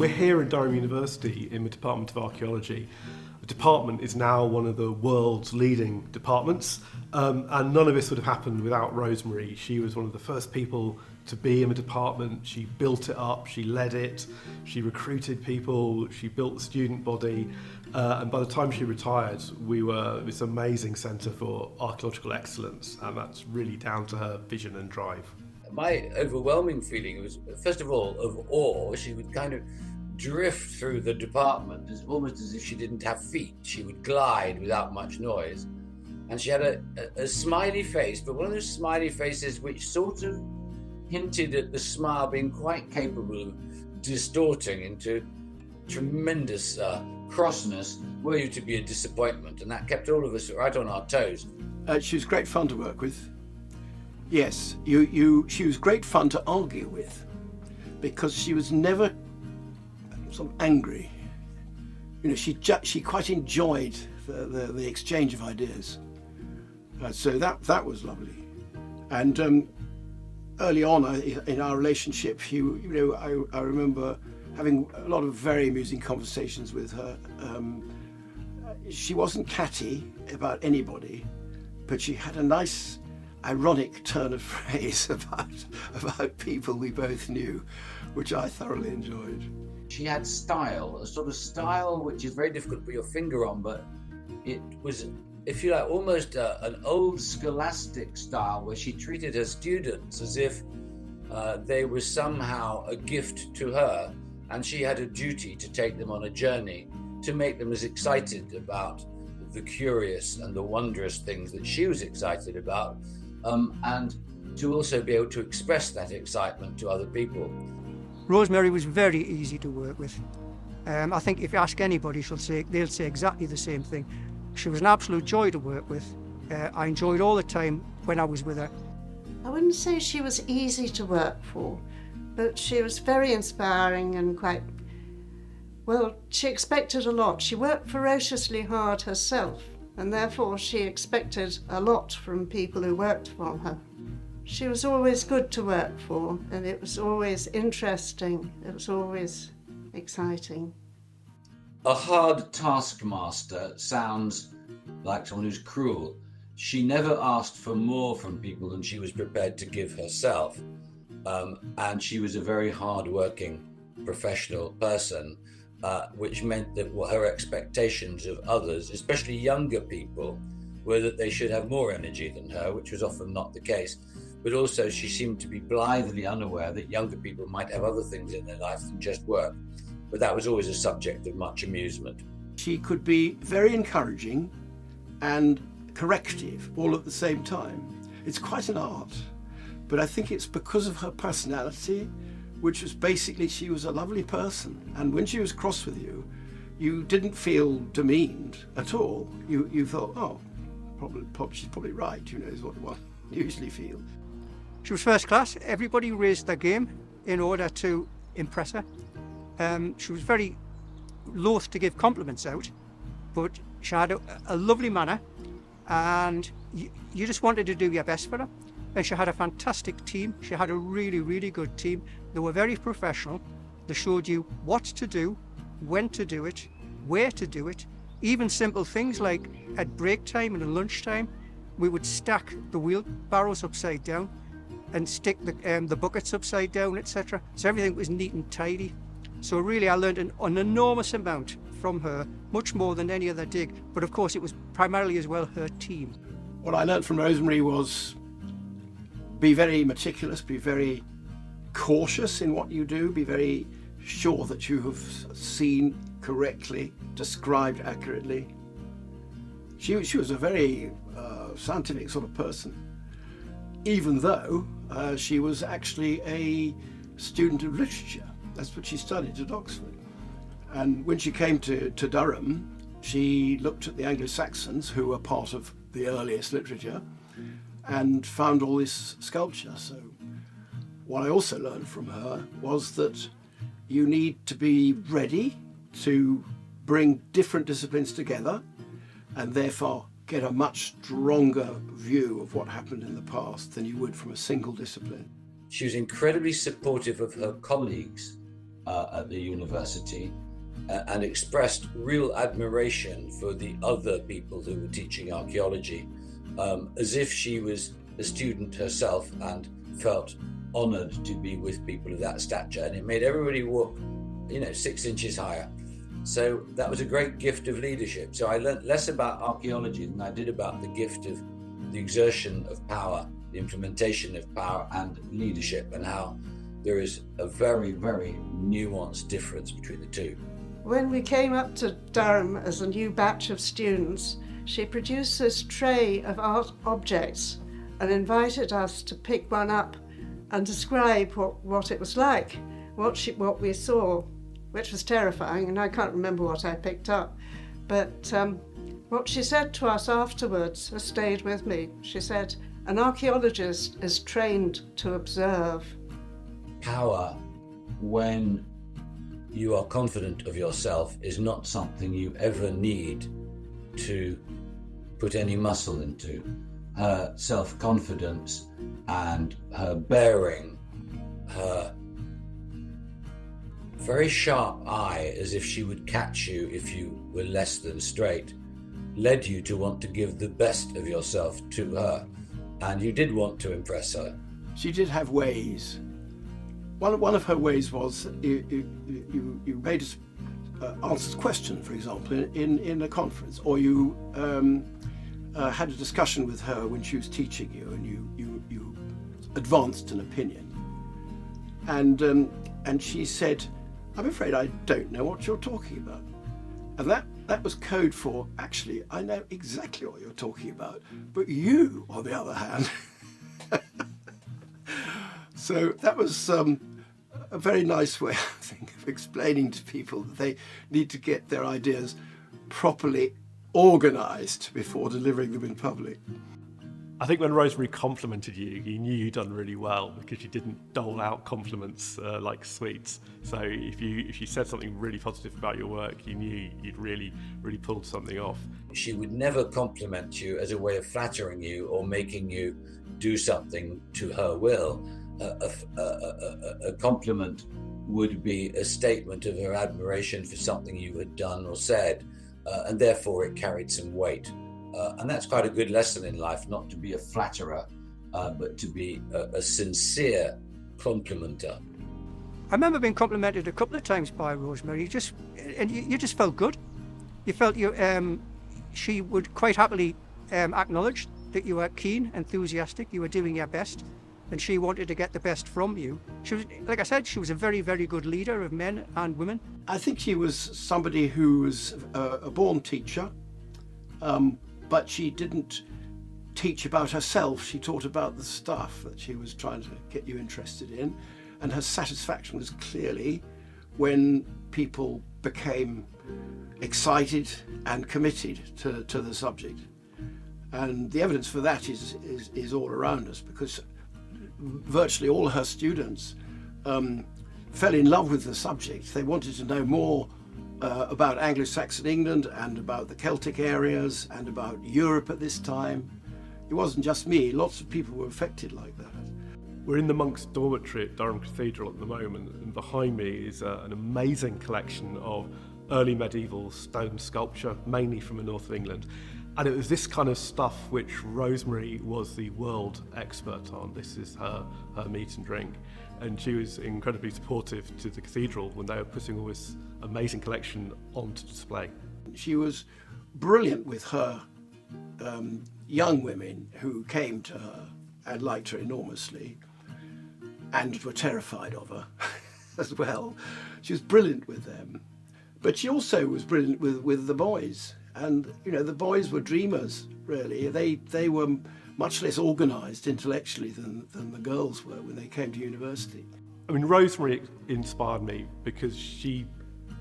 we're here at Durham University in the Department of Archaeology. The department is now one of the world's leading departments, and none of this would have happened without Rosemary. She was one of the first people to be in the department. She built it up, she led it, she recruited people, she built the student body, and by the time she retired, we were this amazing centre for archaeological excellence, and that's really down to her vision and drive. My overwhelming feeling was, first of all, of awe. She would kind of drift through the department almost as if she didn't have feet. She would glide without much noise. And she had a smiley face, but one of those smiley faces which sort of hinted at the smile being quite capable of distorting into tremendous crossness were you to be a disappointment. And that kept all of us right on our toes. She was great fun to work with. Yes, she was great fun to argue with, because she was never sort of angry. You know, she quite enjoyed the exchange of ideas. So that was lovely. And early on in our relationship, I remember having a lot of very amusing conversations with her. She wasn't catty about anybody, but she had a nice ironic turn of phrase about people we both knew, which I thoroughly enjoyed. She had style, a sort of style which is very difficult to put your finger on, but it was, if you like, almost an old scholastic style where she treated her students as if they were somehow a gift to her, and she had a duty to take them on a journey to make them as excited about the curious and the wondrous things that she was excited about, and to also be able to express that excitement to other people. Rosemary was very easy to work with. I think if you ask anybody, they'll say exactly the same thing. She was an absolute joy to work with. I enjoyed all the time when I was with her. I wouldn't say she was easy to work for, but she was very inspiring and she expected a lot. She worked ferociously hard herself, and therefore she expected a lot from people who worked for her. She was always good to work for, and it was always interesting. It was always exciting. A hard taskmaster sounds like someone who's cruel. She never asked for more from people than she was prepared to give herself. And she was a very hard-working professional person, which meant that her expectations of others, especially younger people, were that they should have more energy than her, which was often not the case. But also she seemed to be blithely unaware that younger people might have other things in their life than just work. But that was always a subject of much amusement. She could be very encouraging and corrective all at the same time. It's quite an art, but I think it's because of her personality, which was basically she was a lovely person. And when she was cross with you, you didn't feel demeaned at all. You thought, oh, she's probably right, is what one usually feels. She was first class. Everybody raised their game in order to impress her. She was very loath to give compliments out, but she had a lovely manner, and you just wanted to do your best for her. And she had a fantastic team. She had a really, really good team. They were very professional. They showed you what to do, when to do it, where to do it. Even simple things like at break time and at lunchtime, we would stack the wheelbarrows upside down and stick the buckets upside down, etc. So everything was neat and tidy. So really I learned an enormous amount from her, much more than any other dig. But of course it was primarily as well her team. What I learned from Rosemary was be very meticulous, be very cautious in what you do, be very sure that you have seen correctly, described accurately. She was a very scientific sort of person, even though she was actually a student of literature. That's what she studied at Oxford. And when she came to Durham, she looked at the Anglo-Saxons, who were part of the earliest literature, and found all this sculpture. So what I also learned from her was that you need to be ready to bring different disciplines together and therefore get a much stronger view of what happened in the past than you would from a single discipline. She was incredibly supportive of her colleagues. at the university, and expressed real admiration for the other people who were teaching archaeology, as if she was a student herself and felt honoured to be with people of that stature. And it made everybody walk, 6 inches higher. So that was a great gift of leadership. So I learnt less about archaeology than I did about the gift of the exertion of power, the implementation of power and leadership, and how there is a very, very nuanced difference between the two. When we came up to Durham as a new batch of students, she produced this tray of art objects and invited us to pick one up and describe what it was like, what we saw, which was terrifying, and I can't remember what I picked up. But what she said to us afterwards has stayed with me. She said, "An archaeologist is trained to observe." Power, when you are confident of yourself, is not something you ever need to put any muscle into. Her self-confidence and her bearing, her very sharp eye, as if she would catch you if you were less than straight, led you to want to give the best of yourself to her, and you did want to impress her. She did have ways. One of her ways was you made us answer a question, for example, in a conference, or you had a discussion with her when she was teaching you, and you advanced an opinion, and she said, "I'm afraid I don't know what you're talking about," and that was code for, actually, I know exactly what you're talking about, but you, on the other hand. So that was a very nice way, I think, of explaining to people that they need to get their ideas properly organised before delivering them in public. I think when Rosemary complimented you, you knew you'd done really well because you didn't dole out compliments like sweets. So if you said something really positive about your work, you knew you'd really pulled something off. She would never compliment you as a way of flattering you or making you do something to her will. A compliment would be a statement of her admiration for something you had done or said, and therefore it carried some weight. And that's quite a good lesson in life, not to be a flatterer, but to be a sincere complimenter. I remember being complimented a couple of times by Rosemary. You just felt good. You felt she would quite happily acknowledge that you were keen, enthusiastic, you were doing your best, and she wanted to get the best from you. She was, like I said, she was a very, very good leader of men and women. I think she was somebody who was a born teacher, but she didn't teach about herself. She taught about the stuff that she was trying to get you interested in, and her satisfaction was clearly when people became excited and committed to the subject. And the evidence for that is all around us, because virtually all her students fell in love with the subject. They wanted to know more about Anglo-Saxon England and about the Celtic areas and about Europe at this time. It wasn't just me, lots of people were affected like that. We're in the monks' dormitory at Durham Cathedral at the moment, and behind me is an amazing collection of early medieval stone sculpture, mainly from the north of England. And it was this kind of stuff which Rosemary was the world expert on. This is her meat and drink. And she was incredibly supportive to the cathedral when they were putting all this amazing collection onto display. She was brilliant with her young women who came to her and liked her enormously and were terrified of her as well. She was brilliant with them. But she also was brilliant with the boys. And, the boys were dreamers, really. They were much less organised intellectually than the girls were when they came to university. I mean, Rosemary inspired me because she'd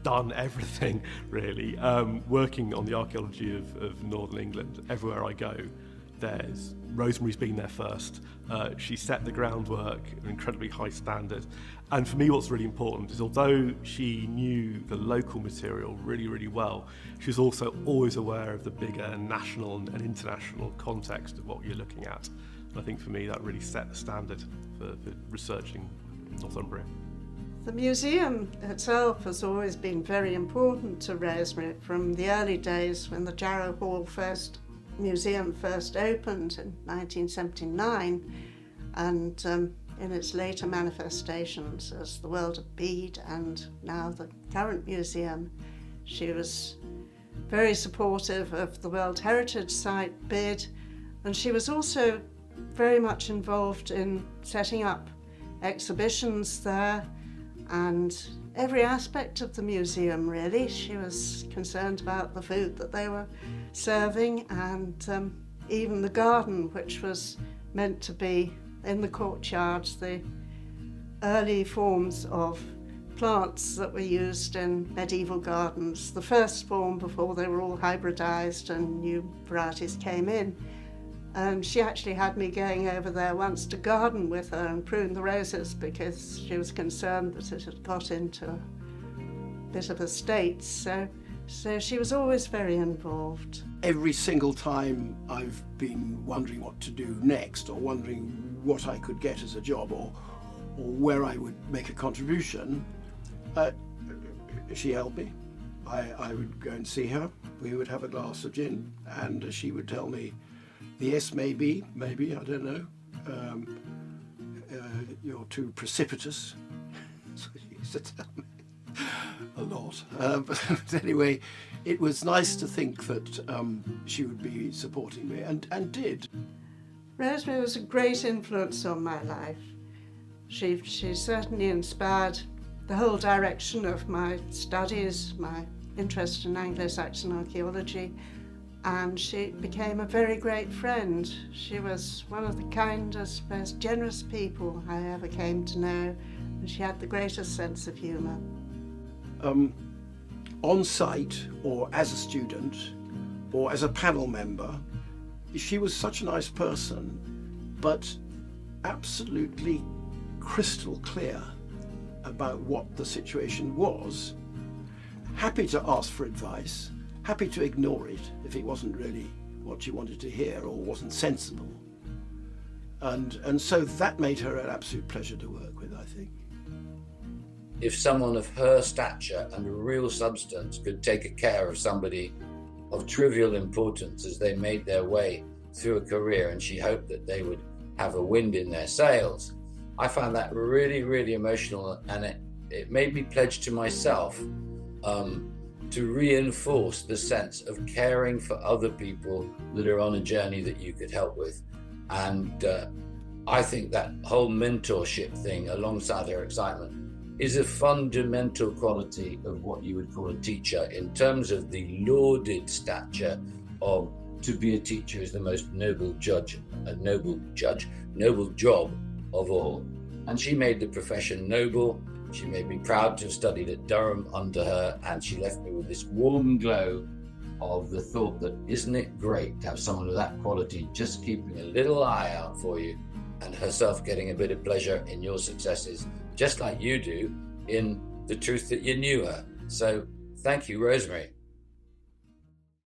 done everything, really. Working on the archaeology of northern England, everywhere I go, Rosemary's been there first. She set the groundwork at an incredibly high standard. And for me, what's really important is, although she knew the local material really, really well, she was also always aware of the bigger national and international context of what you're looking at. And I think for me, that really set the standard for researching Northumbria. The museum itself has always been very important to Rosemary from the early days when the Jarrow Hall museum first opened in 1979, and in its later manifestations as the World of Bead and now the current museum. She was very supportive of the World Heritage Site bid, and she was also very much involved in setting up exhibitions there and every aspect of the museum, really. She was concerned about the food that they were serving, and even the garden, which was meant to be in the courtyards, the early forms of plants that were used in medieval gardens, the first form before they were all hybridized and new varieties came in. And she actually had me going over there once to garden with her and prune the roses because she was concerned that it had got into a bit of a state. So she was always very involved. Every single time I've been wondering what to do next, or wondering what I could get as a job, or where I would make a contribution, she helped me. I would go and see her. We would have a glass of gin, and she would tell me, yes, maybe, I don't know. You're too precipitous. So she used to tell me a lot. But anyway, it was nice to think that she would be supporting me, and did. Rosemary was a great influence on my life. She certainly inspired the whole direction of my studies, my interest in Anglo-Saxon archaeology, and she became a very great friend. She was one of the kindest, most generous people I ever came to know, and she had the greatest sense of humour. On site, or as a student, or as a panel member, she was such a nice person, but absolutely crystal clear about what the situation was, happy to ask for advice, happy to ignore it if it wasn't really what she wanted to hear or wasn't sensible. And so that made her an absolute pleasure to work with, I think. If someone of her stature and real substance could take care of somebody of trivial importance as they made their way through a career, and she hoped that they would have a wind in their sails, I found that really, really emotional, and it made me pledge to myself to reinforce the sense of caring for other people that are on a journey that you could help with. And I think that whole mentorship thing alongside her excitement is a fundamental quality of what you would call a teacher, in terms of the lauded stature of to be a teacher is the most noble job of all. And she made the profession noble. She made me proud to have studied at Durham under her, and she left me with this warm glow of the thought that isn't it great to have someone of that quality just keeping a little eye out for you, and herself getting a bit of pleasure in your successes, just like you do in the truth that you knew her. So thank you, Rosemary.